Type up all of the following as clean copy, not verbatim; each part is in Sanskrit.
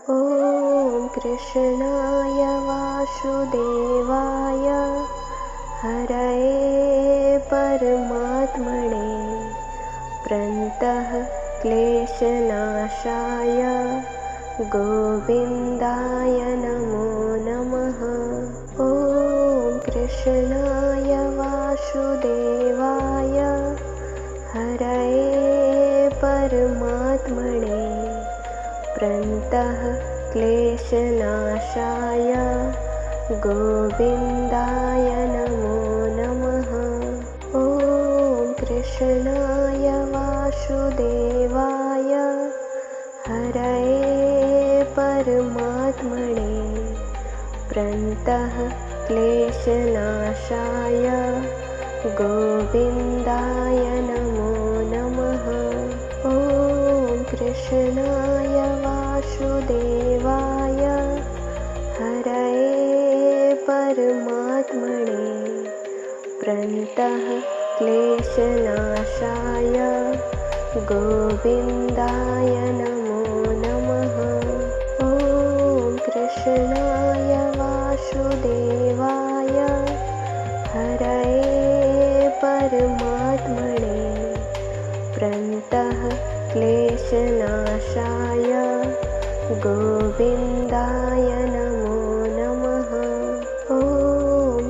ॐ कृष्णाय वासुदेवाय हरये परमात्मने प्रणतः क्लेशनाशाय गोविन्दाय नमो नमः। ॐ कृष्णाय वासुदेवाय हरये परमात्मने प्रणतः क्लेशनाशाय गोविन्दाय नमो नमः। ॐ कृष्णाय वासुदेवाय हरये परमात्मने प्रणतः क्लेशनाशाय गोविन्दाय नमो नमः। ॐ कृष्णाय वासुदेवाय हरये परमात्मने प्रणतः क्लेशनाशाय गोविन्दाय नमो नमः। ॐ कृष्णाय वासुदेवाय हरये परमात्मने प्रणतः क्लेशनाशाय गोविन्दाय नमो नमः। ॐ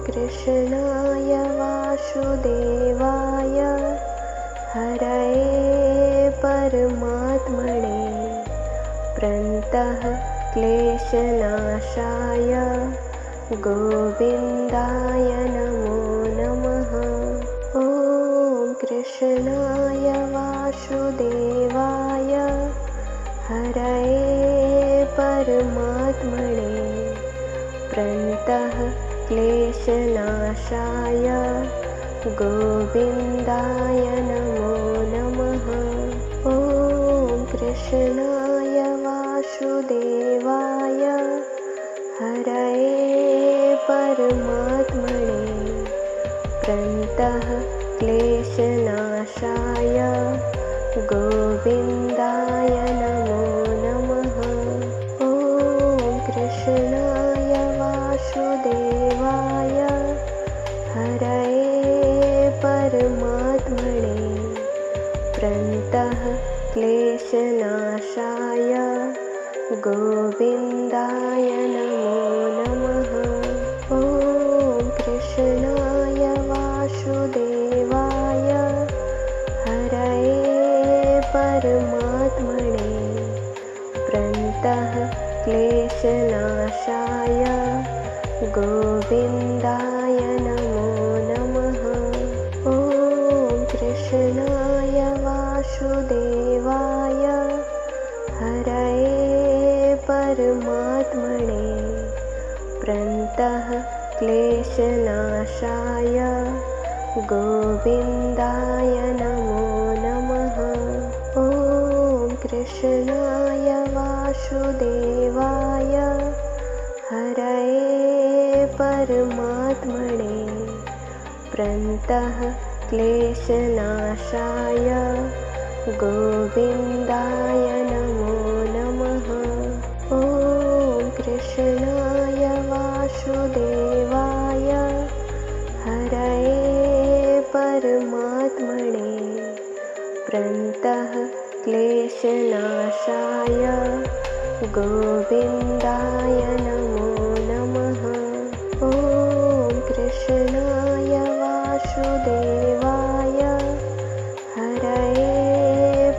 कृष्णाय वासुदेवाय हरये परमात्मने प्रणतः क्लेशनाशाय गोविन्दाय नमो नमः। ॐ कृष्णाय वासुदेवाय हरये परमात्मने प्रणतः क्लेशनाशाय गोविन्दाय नमो नमः। ॐ कृष्णाय वासुदेवाय हरये परमात्मने प्रणतः क्लेशनाशाय गोविन्दाय नमो नमः। ॐ कृष्णाय वासुदेवाय हरये परमात्मने प्रणतः क्लेशनाशाय गोविन्दाय नमो नमः। ॐ कृष्णाय वासुदेवाय हरये परमात्मने प्रणतः क्लेशनाशाय गोविन्दाय नमो नमः। ॐ कृष्णाय वासुदेवाय हरये परमात्मने प्रणतः क्लेशनाशाय गोविन्दाय नमो नमः। ॐ कृष्णाय वासुदेवाय हरये परमात्मने प्रणतः क्लेशनाशाय गोविन्दाय नमो नमः। ॐ कृष्णाय वासुदेवाय हरये परमात्मने प्रणतः क्लेशनाशाय गोविन्दाय नमो नमः। ॐ कृष्णाय वासुदेवाय हरये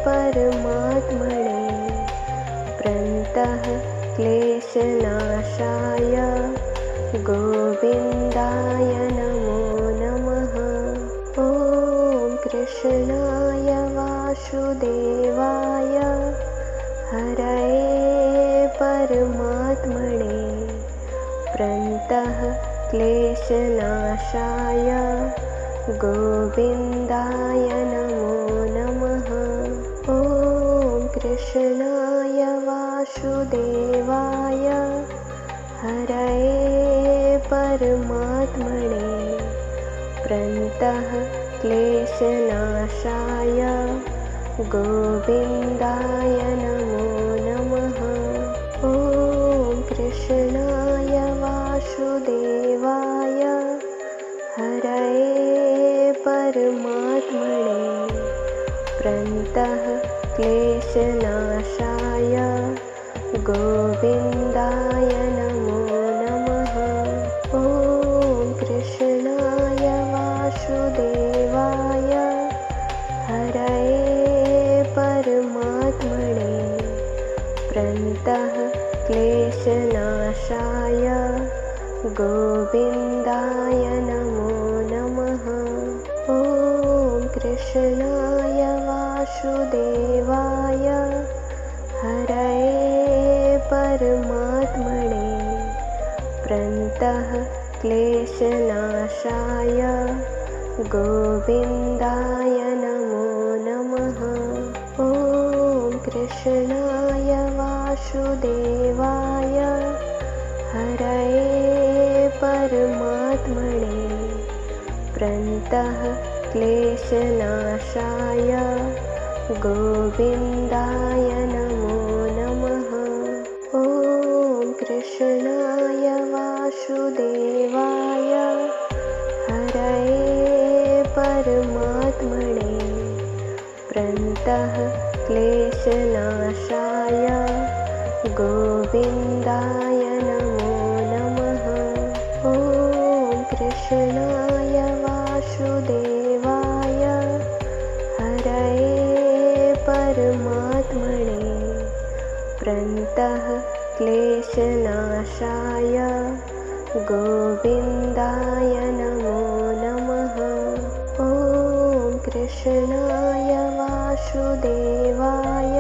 परमात्मने प्रणतः क्लेशनाशाय गोविन्दाय नमो नमः। ॐ कृष्णाय वासुदेवाय हरये परमात्मने प्रणतः क्लेशनाशाय गोविन्दाय नमो नमः। ॐ कृष्णाय वासुदेवाय हरये परमात्मने प्रणतः क्लेशनाशाय गोविन्दाय नमो नमः। ॐ क्लेशनाशाय गोविन्दाय नमो नमः। ॐ कृष्णाय वासुदेवाय हरये परमात्मने प्रणतः क्लेशनाशाय गोविन्दाय नमो नमः। ॐ कृष्णाय वासुदेवाय हरये परमात्मने प्रणतः क्लेशनाशाय गोविन्दाय नमो नमः। ॐ कृष्णाय वासुदेवाय हरये परमात्मने प्रणतः क्लेशनाशाय गोविन्दाय नमो नमः। ॐ कृष्णाय वासुदेवाय हरये परमात्मने प्रणतः क्लेशनाशाय गोविन्दाय नमो नमः। ॐ कृष्णाय वासुदेवाय हरये परमात्मने प्रणतः क्लेशनाशाय गोविन्दाय नमो नमः। ॐ कृष्णाय वासुदेवाय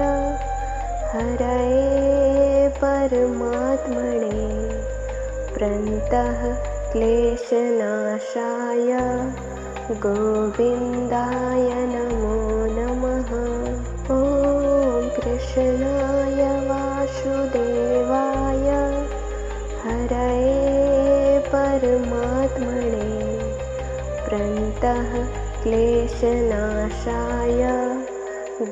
हरये परमात्मने प्रणतः क्लेशनाशाय गोविन्दाय नमो नमः। ॐ कृष्णाय वासुदेवाय हरये परमात्मने प्रणतः क्लेशनाशाय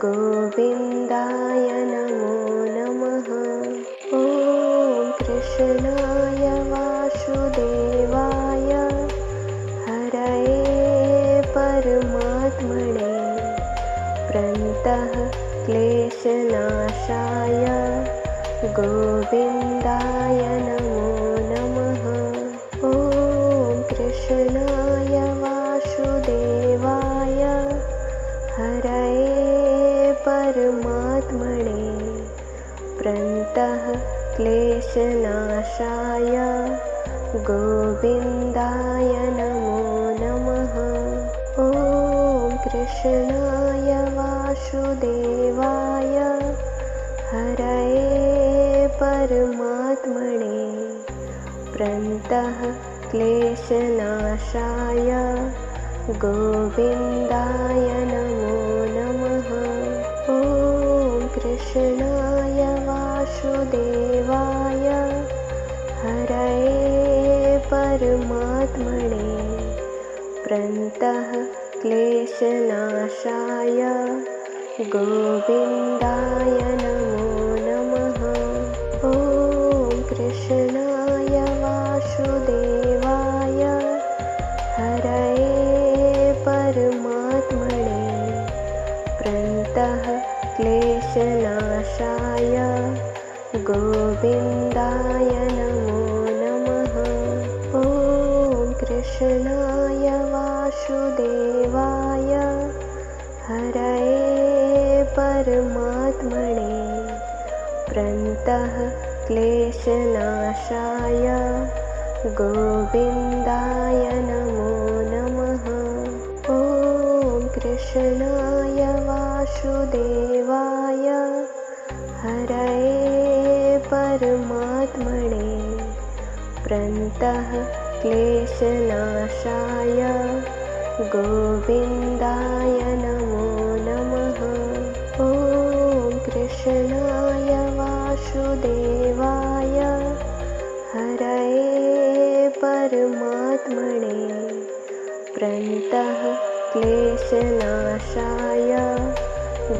गोविन्दाय नमो नमः। ॐ कृष्णाय वासुदेवाय हरये परमात्मने प्रणतः क्लेशनाशाय गोविन्दाय नमो नमः। ॐ कृष्णाय वासुदेवाय हरये परमात्मने प्रणतः क्लेशनाशाय गोविन्दाय नमो नमः। ॐ कृष्णाय वासुदेवाय हरये परमात्मने प्रणतः क्लेशनाशाय गोविन्दाय नमो नमः। ॐ कृष्णाय वासुदेवाय हरये परमात्मने प्रणतः क्लेशनाशाय गोविन्दाय नमो नमः। ॐ कृष्णाय वासुदेवाय हरये परमात्मने प्रणतः क्लेशनाशाय गोविन्दाय नमो नमः। ॐ कृष्णाय वासुदेवाय हरये परमात्मने प्रणतः क्लेशनाशाय गोविन्दाय नमो नमः। ॐ कृष्णाय वासुदेवाय हरये परमात्मने प्रणतः क्लेशनाशाय गोविन्दाय नमो नमः। ॐ कृष्णाय वासुदेवाय हरये परमात्मने प्रणतः क्लेशनाशाय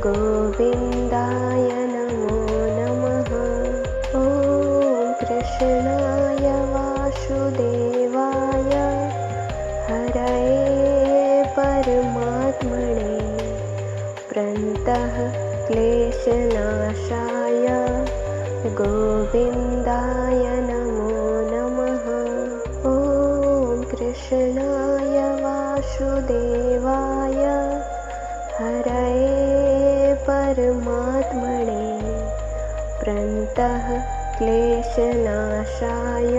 गोविन्दाय नमो नमः। ॐ कृष्णाय वासुदेवाय हरये परमात्मने प्रणतः क्लेशनाशाय गोविन्दाय नमो नमः। ॐ कृष्णाय वासुदेवाय हरये परमात्मने प्रणतः क्लेशनाशाय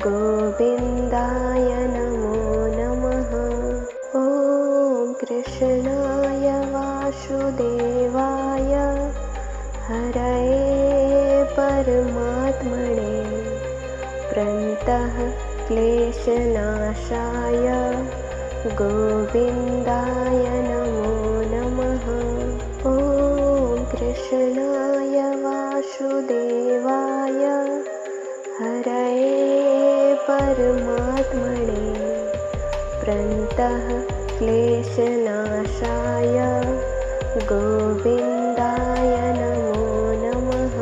गोविन्दाय नमो नमः। ॐ कृष्णाय वासुदेवाय हरये परमात्मने प्रणतः क्लेशनाशाय गोविन्दाय नमो नमः। ॐ कृष्णाय वासुदेवाय हरये परमात्मने प्रणतः क्लेशनाशाय गोविन्दाय नमो नमः।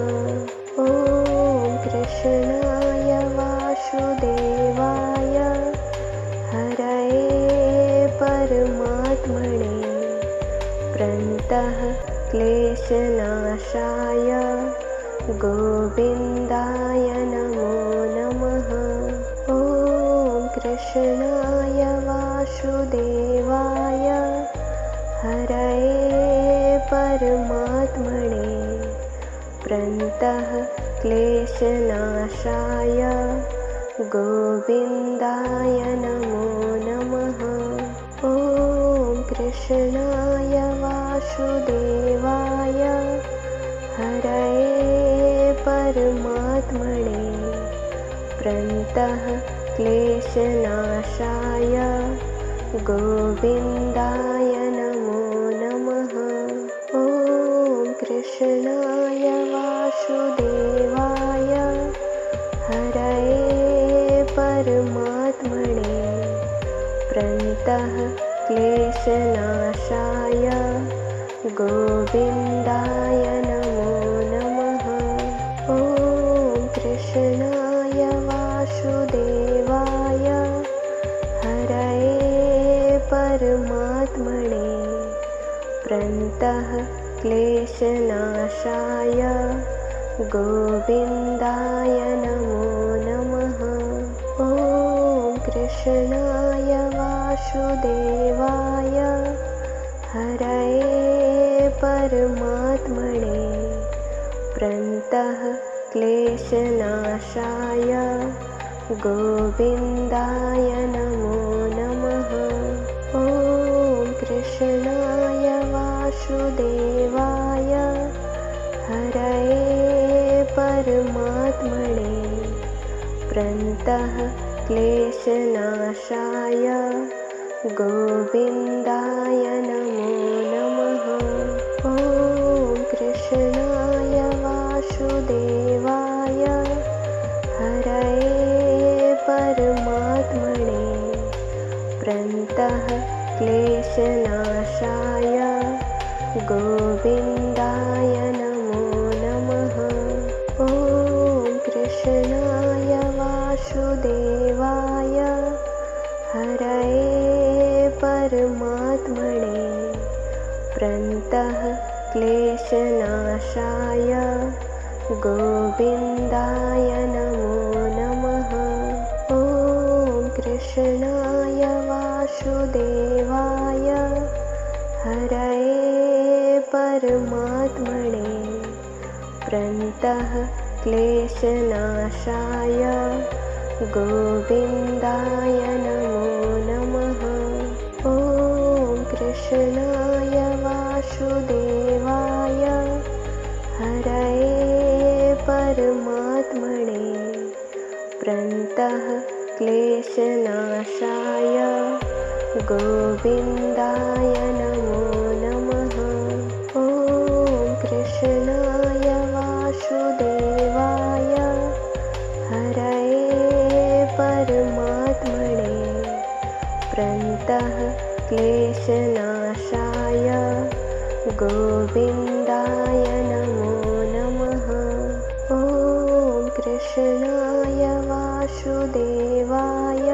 ॐ कृष्णाय वासुदेवाय हरये परमात्मने प्रणतः क्लेशनाशाय गोविन्दाय नमो नमः। ॐ कृष्णाय वासुदेवाय हरये परमात्मने प्रणतः क्लेशनाशाय गोविन्दाय नमो नमः। ॐ कृष्णाय वासुदेवाय हरये परमात्मने प्रणतः क्लेशनाशाय गोविन्दाय नमो नमः। ॐ कृष्णाय वासुदेवाय हरये परमात्मने प्रणतः क्लेशनाशाय गोविन्दाय नमो नमः। ॐ कृष्णाय वासुदेवाय हरये परमात्मने प्रणतः क्लेशनाशाय गोविन्दाय नमो नमः। ॐ कृष्णाय वासुदेवाय हरये परमात्मने प्रणतः क्लेशनाशाय गोविन्दाय नमो नमः। ॐ कृष्णाय वासुदेवाय हरये परमात्मने प्रणतः क्लेशनाशाय गोविन्दाय नमो नमः। ॐ कृष्णाय वासुदेवाय हरये परमात्मने प्रणतः क्लेशनाशाय गोविन्दाय नमो नमः। ॐ कृष्णाय वासुदेवाय हरये परमात्मने प्रणतः क्लेशनाशाय गोविन्दाय नमो नमः। ॐ कृष्णाय वासुदेवाय हरये परमात्मने प्रणतः क्लेशनाशाय गोविन्दाय नमो नमः। ॐ कृष्णाय वासुदेवाय हरये परमात्मने प्रणतः क्लेशनाशाय गोविन्दाय नमो नमः। ॐ कृष्णाय वासुदेवाय हरये परमात्मने प्रणतः क्लेशनाशाय गोविन्दाय नमो नमः। ॐ कृष्णाय वासुदेवाय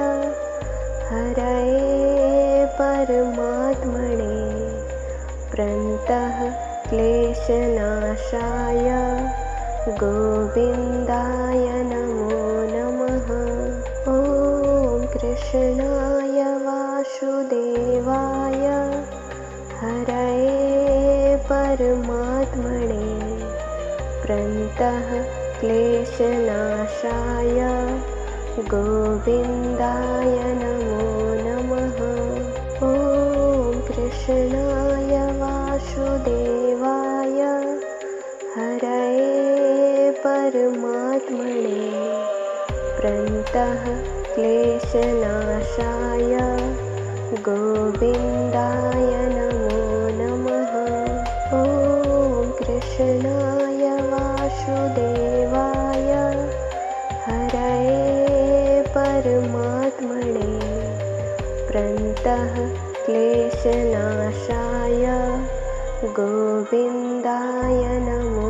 हरये परमात्मने प्रणतः क्लेशनाशाय गोविन्दाय नमो नमः। ॐ कृष्णाय वासुदेवाय हरये परमात्मने प्रणतः क्लेशनाशाय गोविन्दाय नमो नमः। ॐ कृष्णाय वासुदेवाय हरये परमात्मने प्रणतः क्लेशनाशाय गोविन्दाय नमो नमः। ॐ कृष्णाय वासुदेवाय हरये परमात्मने प्रणतः क्लेशनाशाय गोविन्दाय नमो